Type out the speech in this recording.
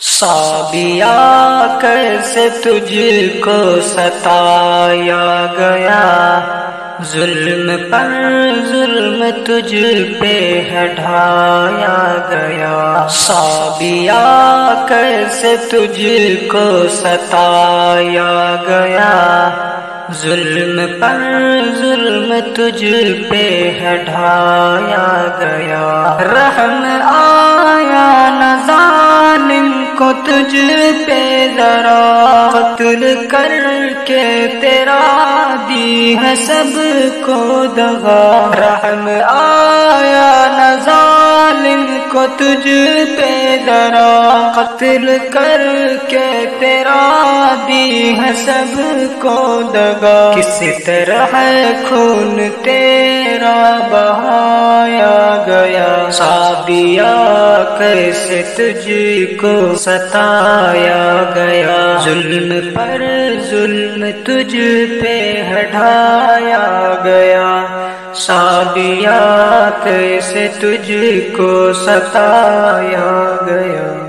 سعدیہ کیسے تجھ کو ستایا گیا، ظلم پر ظلم تجھ پہ ہے ڈھایا گیا۔ سعدیہ کیسے تجھ کو ستایا گیا، ظلم پر ظلم تجھ پہ ہے ڈھایا گیا۔ رحم آیا نہ ظالم کو تجھ پہ ذرا، قتل کر کے تیرا دی ہے سب کو دغا۔ رحم آیا نہ ظالم کو تجھ پہ ذرا، قتل کر کے تیرا دی ہے سب کو دغا۔ کس طرح خون تیرا بہایا گیا، سعدیہ کیسے تجھ کو ستایا گیا، ظلم پر ظلم تجھ پہ ڈھایا گیا۔ سعدیہ کیسے تجھ کو ستایا گیا۔